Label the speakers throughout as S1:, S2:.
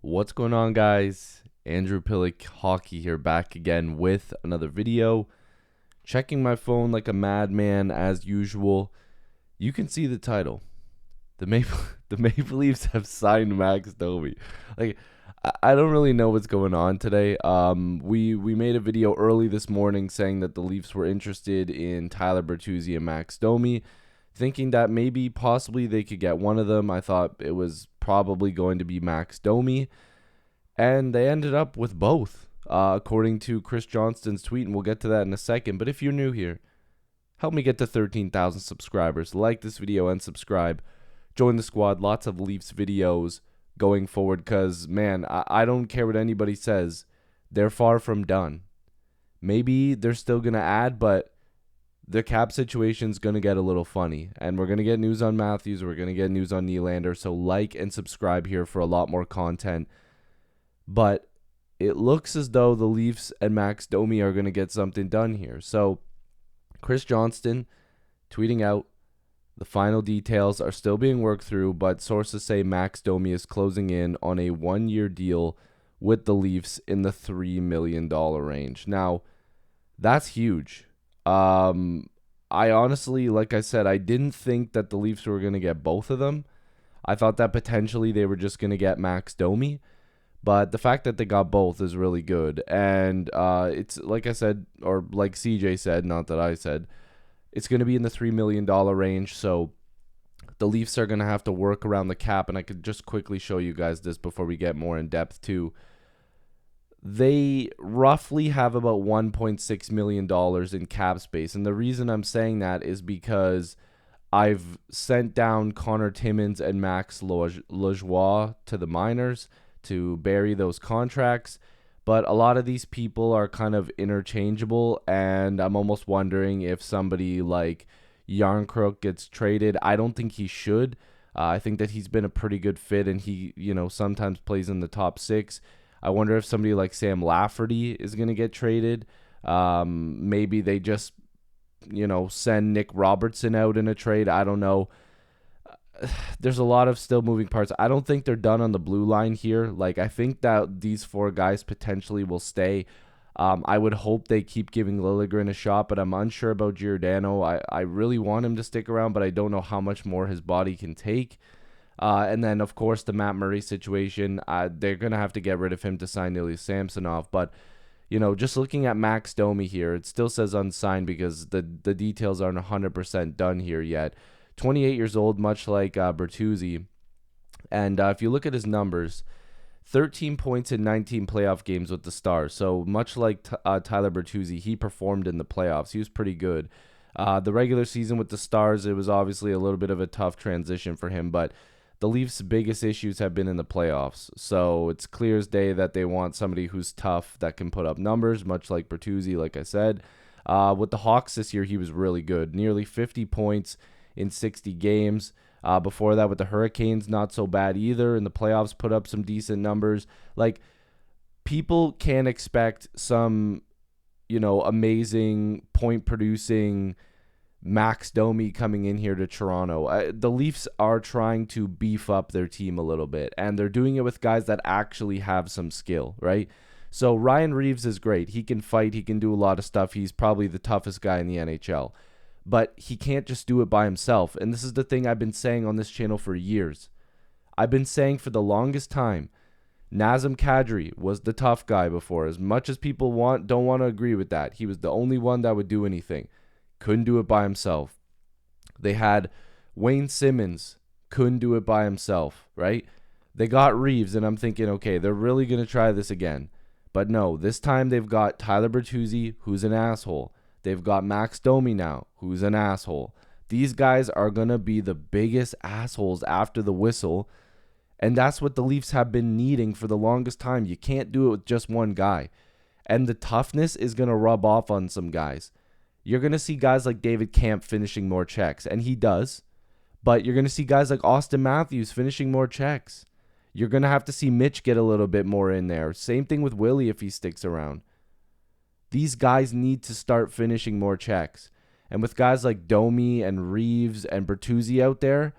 S1: What's going on, guys? Andrew Piluk Hockey here, back again with another video. Checking my phone like a madman as usual. You can see the title. The Maple the Maple Leafs have signed Max Domi. Like, I don't really know what's going on today. We made a video early this morning saying that the Leafs were interested in Tyler Bertuzzi and Max Domi, thinking that maybe possibly they could get one of them. I thought it was probably going to be Max Domi, and they ended up with both, according to Chris Johnston's tweet, and we'll get to that in a second. But if you're new here, help me get to 13,000 subscribers. Like this video and subscribe. Join the squad. Lots of Leafs videos going forward because, man, I don't care what anybody says. They're far from done. Maybe they're still going to add, but the cap situation's going to get a little funny. And we're going to get news on Matthews. We're going to get news on Nylander. So like and subscribe here for a lot more content. But it looks as though the Leafs and Max Domi are going to get something done here. So Chris Johnston tweeting out, the final details are still being worked through, but sources say Max Domi is closing in on a one-year deal with the Leafs in the $3 million range. Now, that's huge. I honestly, like I said, I didn't think that the Leafs were going to get both of them. I thought that potentially they were just going to get Max Domi. But the fact that they got both is really good. And it's like I said, or like CJ said, not that I said, it's going to be in the $3 million range. So the Leafs are going to have to work around the cap. And I could just quickly show you guys this before we get more in depth too. They roughly have about $1.6 million in cap space. And the reason I'm saying that is because I've sent down Connor Timmins and Max Lajoie to the minors to bury those contracts. But a lot of these people are kind of interchangeable, and I'm almost wondering if somebody like Yarncrook gets traded. I don't think he should. I think that he's been a pretty good fit, and he, sometimes plays in the top six. I wonder if somebody like Sam Lafferty is going to get traded. Maybe they just, send Nick Robertson out in a trade. I don't know. There's a lot of still moving parts. I don't think they're done on the blue line here. Like, I think that these four guys potentially will stay. I would hope they keep giving Liljegren a shot, but I'm unsure about Giordano. I really want him to stick around, but I don't know how much more his body can take. And then, of course, the Matt Murray situation. They're going to have to get rid of him to sign Ilya Samsonov. But, just looking at Max Domi here, it still says unsigned because the details aren't 100% done here yet. 28 years old, much like Bertuzzi. And if you look at his numbers, 13 points in 19 playoff games with the Stars. So much like Tyler Bertuzzi, he performed in the playoffs. He was pretty good. The regular season with the Stars, it was obviously a little bit of a tough transition for him, but the Leafs' biggest issues have been in the playoffs. So it's clear as day that they want somebody who's tough, that can put up numbers, much like Bertuzzi, like I said. With the Hawks this year, he was really good. Nearly 50 points in 60 games. Before that with the Hurricanes, not so bad either. In the playoffs, put up some decent numbers. Like, people can expect some, amazing point-producing Max Domi coming in here to Toronto. The Leafs are trying to beef up their team a little bit, and they're doing it with guys that actually have some skill, right? So Ryan Reeves is great. He can fight. He can do a lot of stuff. He's probably the toughest guy in the NHL. But he can't just do it by himself. And this is the thing I've been saying on this channel for years. I've been saying for the longest time, Nazem Kadri was the tough guy before. As much as people don't want to agree with that, he was the only one that would do anything. Couldn't do it by himself. They had Wayne Simmons, couldn't do it by himself, right? They got Reeves, and I'm thinking, okay, they're really going to try this again. But no, this time they've got Tyler Bertuzzi, who's an asshole. They've got Max Domi now, who's an asshole. These guys are going to be the biggest assholes after the whistle, and that's what the Leafs have been needing for the longest time. You can't do it with just one guy, and the toughness is going to rub off on some guys. You're going to see guys like David Kampf finishing more checks, and he does, but you're going to see guys like Austin Matthews finishing more checks. You're going to have to see Mitch get a little bit more in there. Same thing with Willie if he sticks around. These guys need to start finishing more checks. And with guys like Domi and Reeves and Bertuzzi out there,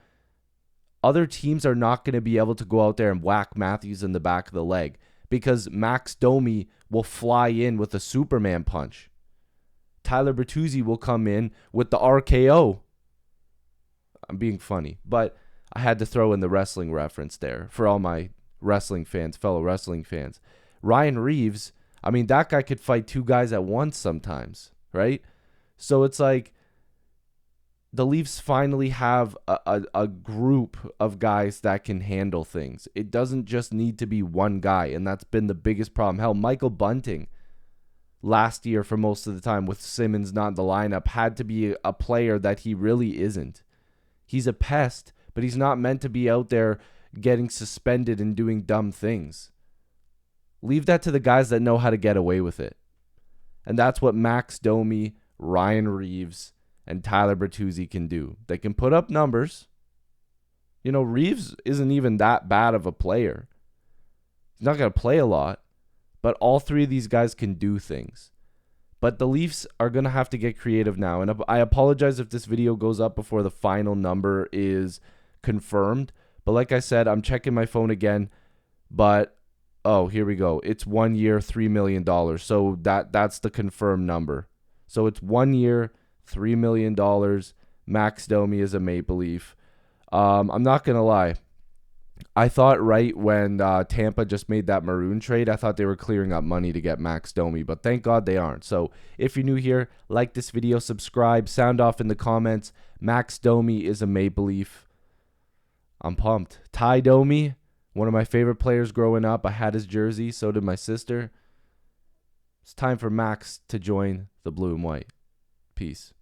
S1: other teams are not going to be able to go out there and whack Matthews in the back of the leg because Max Domi will fly in with a Superman punch. Tyler Bertuzzi will come in with the RKO. I'm being funny, but I had to throw in the wrestling reference there for all my wrestling fans, fellow wrestling fans. Ryan Reeves, I mean, that guy could fight two guys at once sometimes, right? So it's like the Leafs finally have a group of guys that can handle things. It doesn't just need to be one guy, and that's been the biggest problem. Hell, Michael Bunting last year for most of the time with Simmons not in the lineup had to be a player that he really isn't. He's a pest, but he's not meant to be out there getting suspended and doing dumb things. Leave that to the guys that know how to get away with it. And that's what Max Domi, Ryan Reeves, and Tyler Bertuzzi can do. They can put up numbers. You know, Reeves isn't even that bad of a player. He's not going to play a lot, but all three of these guys can do things. But the Leafs are going to have to get creative now. And I apologize if this video goes up before the final number is confirmed. But like I said, I'm checking my phone again. But, oh, here we go. It's 1 year, $3 million. So that's the confirmed number. So it's 1 year, $3 million. Max Domi is a Maple Leaf. I'm not going to lie. I thought right when Tampa just made that Maroon trade, I thought they were clearing up money to get Max Domi, but thank God they aren't. So if you're new here, like this video, subscribe, sound off in the comments. Max Domi is a Maple Leaf. I'm pumped. Ty Domi, one of my favorite players growing up. I had his jersey, so did my sister. It's time for Max to join the blue and white. Peace.